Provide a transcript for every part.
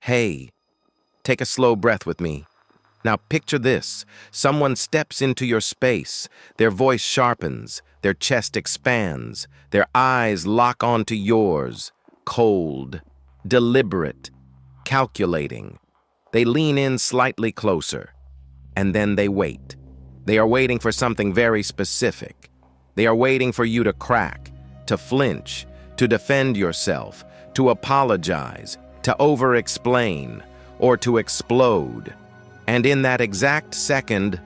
Hey, take a slow breath with me. Now picture this. Someone steps into your space. Their voice sharpens. Their chest expands. Their eyes lock onto yours. Cold, deliberate, calculating. They lean in slightly closer. And then they wait. They are waiting for something very specific. They are waiting for you to crack, to flinch, to defend yourself, to apologize, to over-explain, or to explode. And in that exact second,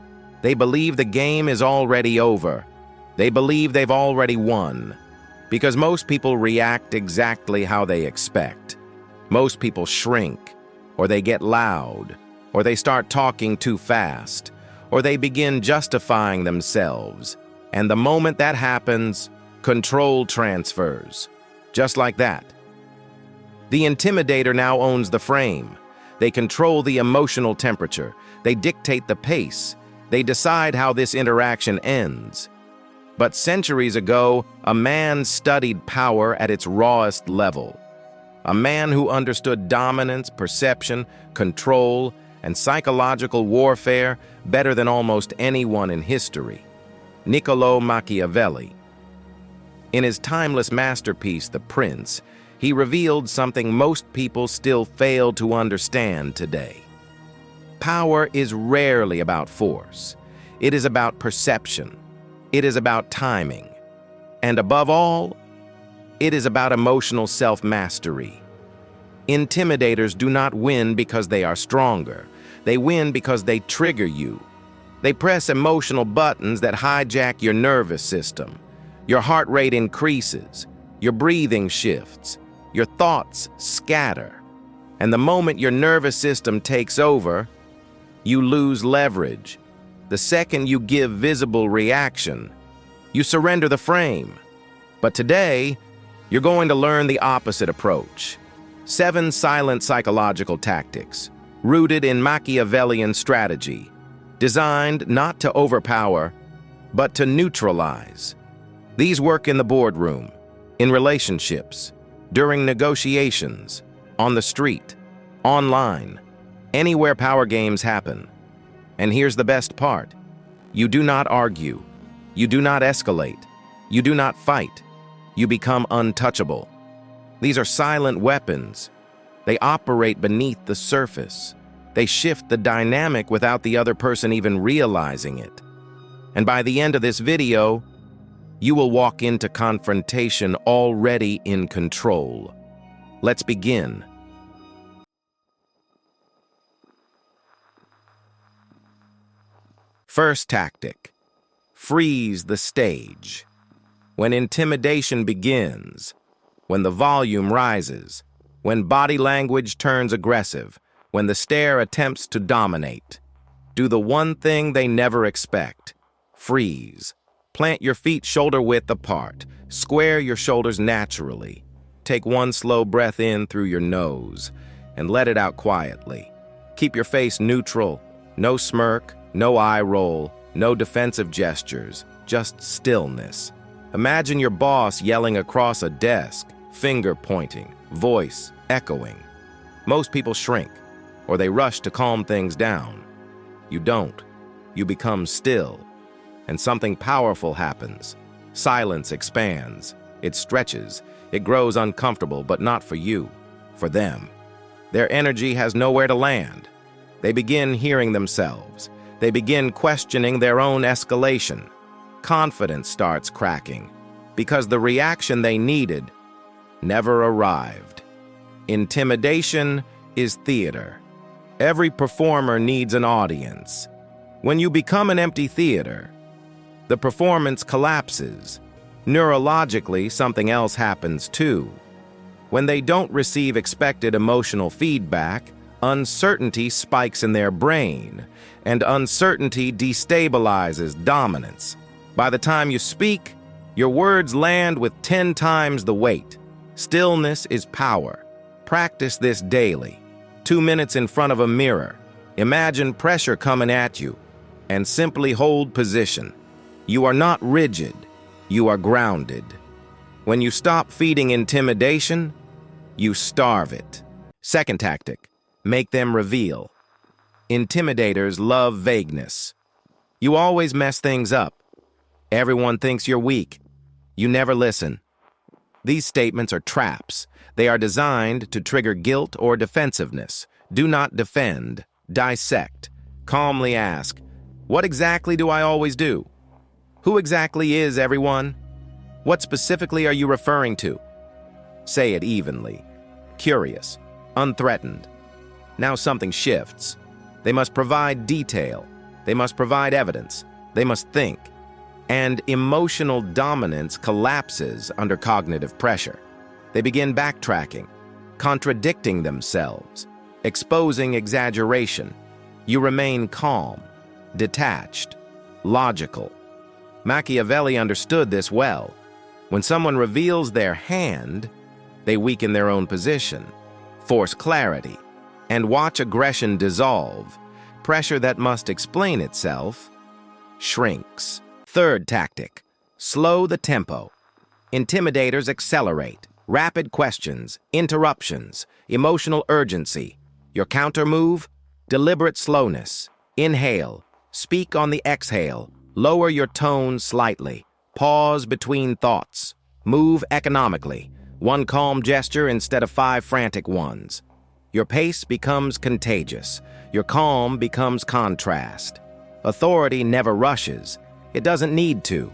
they believe the game is already over. They believe they've already won. Because most people react exactly how they expect. Most people shrink, or they get loud, or they start talking too fast, or they begin justifying themselves. And the moment that happens, control transfers. Just like that. The intimidator now owns the frame. They control the emotional temperature. They dictate the pace. They decide how this interaction ends. But centuries ago, a man studied power at its rawest level. A man who understood dominance, perception, control, and psychological warfare better than almost anyone in history. Niccolò Machiavelli. In his timeless masterpiece, The Prince, he revealed something most people still fail to understand today. Power is rarely about force. It is about perception. It is about timing. And above all, it is about emotional self-mastery. Intimidators do not win because they are stronger. They win because they trigger you. They press emotional buttons that hijack your nervous system. Your heart rate increases. Your breathing shifts. Your thoughts scatter. And the moment your nervous system takes over, you lose leverage. The second you give visible reaction, you surrender the frame. But today, you're going to learn the opposite approach. 7 silent psychological tactics, rooted in Machiavellian strategy, designed not to overpower, but to neutralize. These work in the boardroom, in relationships, during negotiations, on the street, online, anywhere power games happen. And here's the best part. You do not argue. You do not escalate. You do not fight. You become untouchable. These are silent weapons. They operate beneath the surface. They shift the dynamic without the other person even realizing it. And by the end of this video, you will walk into confrontation already in control. Let's begin. First tactic, freeze the stage. When intimidation begins, when the volume rises, when body language turns aggressive, when the stare attempts to dominate, do the one thing they never expect. Freeze. Plant your feet shoulder-width apart. Square your shoulders naturally. Take one slow breath in through your nose and let it out quietly. Keep your face neutral. No smirk, no eye roll, no defensive gestures, just stillness. Imagine your boss yelling across a desk, finger pointing, voice echoing. Most people shrink, or they rush to calm things down. You don't. You become still. And something powerful happens. Silence expands. It stretches. It grows uncomfortable, but not for you, for them. Their energy has nowhere to land. They begin hearing themselves. They begin questioning their own escalation. Confidence starts cracking, because the reaction they needed never arrived. Intimidation is theater. Every performer needs an audience. When you become an empty theater, the performance collapses. Neurologically, something else happens too. When they don't receive expected emotional feedback, uncertainty spikes in their brain, and uncertainty destabilizes dominance. By the time you speak, your words land with 10 times the weight. Stillness is power. Practice this daily. 2 minutes in front of a mirror. Imagine pressure coming at you, and simply hold position. You are not rigid. You are grounded. When you stop feeding intimidation, you starve it. Second tactic, Make them reveal. Intimidators love vagueness. You always mess things up. Everyone thinks you're weak. You never listen. These statements are traps. They are designed to trigger guilt or defensiveness. Do not defend. Dissect. Calmly ask, what exactly do I always do? Who exactly is everyone? What specifically are you referring to? Say it evenly. Curious. Unthreatened. Now something shifts. They must provide detail. They must provide evidence. They must think. And emotional dominance collapses under cognitive pressure. They begin backtracking, contradicting themselves, exposing exaggeration. You remain calm, detached, logical. Machiavelli understood this well. When someone reveals their hand, they weaken their own position, force clarity, and watch aggression dissolve. Pressure that must explain itself shrinks. Third tactic, slow the tempo. Intimidators accelerate. Rapid questions, interruptions, emotional urgency. Your counter move, deliberate slowness. Inhale, speak on the exhale. Lower your tone slightly. Pause between thoughts. Move economically. One calm gesture instead of 5 frantic ones. Your pace becomes contagious. Your calm becomes contrast. Authority never rushes. It doesn't need to.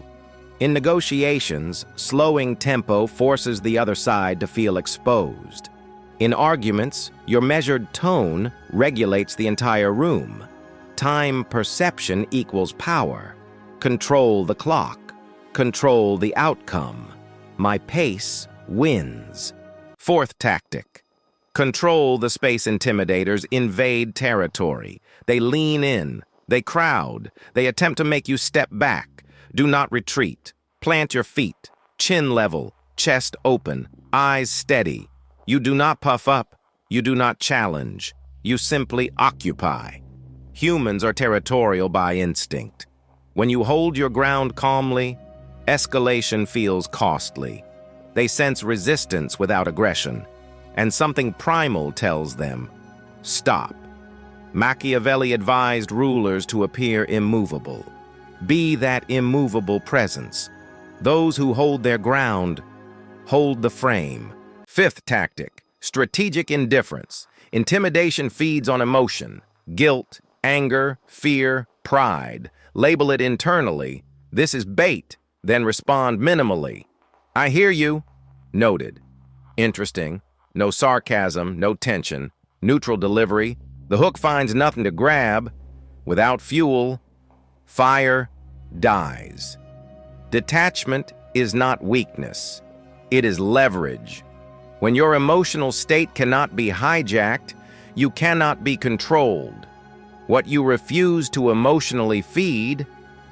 In negotiations, slowing tempo forces the other side to feel exposed. In arguments, your measured tone regulates the entire room. Time perception equals power. Control the clock. Control the outcome. My pace wins. Fourth tactic. Control the space. Intimidators invade territory. They lean in. They crowd. They attempt to make you step back. Do not retreat. Plant your feet. Chin level. Chest open. Eyes steady. You do not puff up. You do not challenge. You simply occupy. Humans are territorial by instinct. When you hold your ground calmly, escalation feels costly. They sense resistance without aggression, and something primal tells them, stop. Machiavelli advised rulers to appear immovable. Be that immovable presence. Those who hold their ground hold the frame. Fifth tactic, strategic indifference. Intimidation feeds on emotion, guilt, anger, fear, pride. Label it internally. This is bait. Then respond minimally. I hear you. Noted. Interesting. No sarcasm, no tension. Neutral delivery. The hook finds nothing to grab. Without fuel, fire dies. Detachment is not weakness. It is leverage. When your emotional state cannot be hijacked, you cannot be controlled. What you refuse to emotionally feed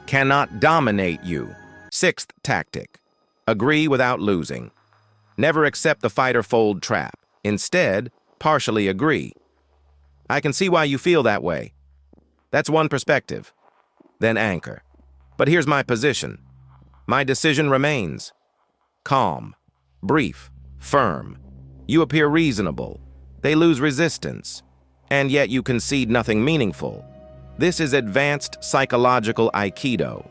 cannot dominate you. Sixth tactic, agree without losing. Never accept the fight or fold trap. Instead, partially agree. I can see why you feel that way. That's one perspective. Then anchor. But here's my position. My decision remains. Calm, brief, firm. You appear reasonable. They lose resistance. And yet you concede nothing meaningful. This is advanced psychological Aikido.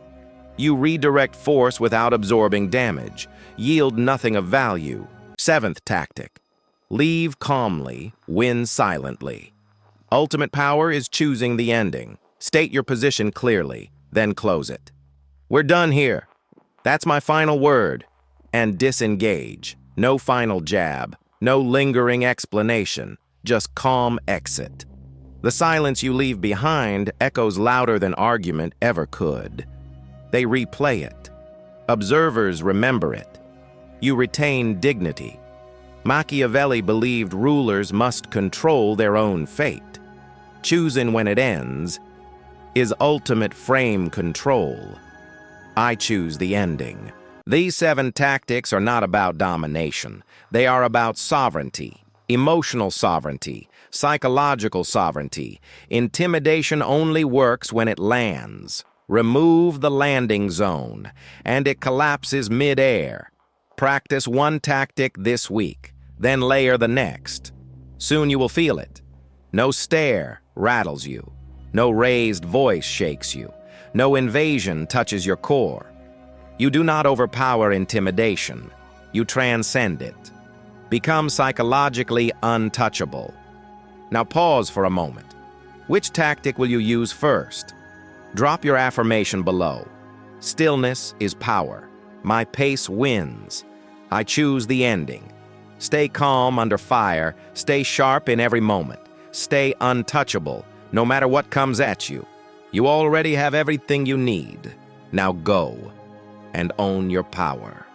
You redirect force without absorbing damage. Yield nothing of value. Seventh tactic. Leave calmly, win silently. Ultimate power is choosing the ending. State your position clearly, then close it. We're done here. That's my final word. And disengage. No final jab. No lingering explanation. Just calm exit. The silence you leave behind echoes louder than argument ever could. They replay it. Observers remember it. You retain dignity. Machiavelli believed rulers must control their own fate. Choosing when it ends is ultimate frame control. I choose the ending. These 7 tactics are not about domination. They are about sovereignty, emotional sovereignty, psychological sovereignty. Intimidation only works when it lands. Remove the landing zone, and it collapses mid-air. Practice one tactic this week, then layer the next. Soon you will feel it. No stare rattles you. No raised voice shakes you. No invasion touches your core. You do not overpower intimidation. You transcend it. Become psychologically untouchable. Now pause for a moment. Which tactic will you use first? Drop your affirmation below. Stillness is power. My pace wins. I choose the ending. Stay calm under fire. Stay sharp in every moment. Stay untouchable, no matter what comes at you. You already have everything you need. Now go and own your power.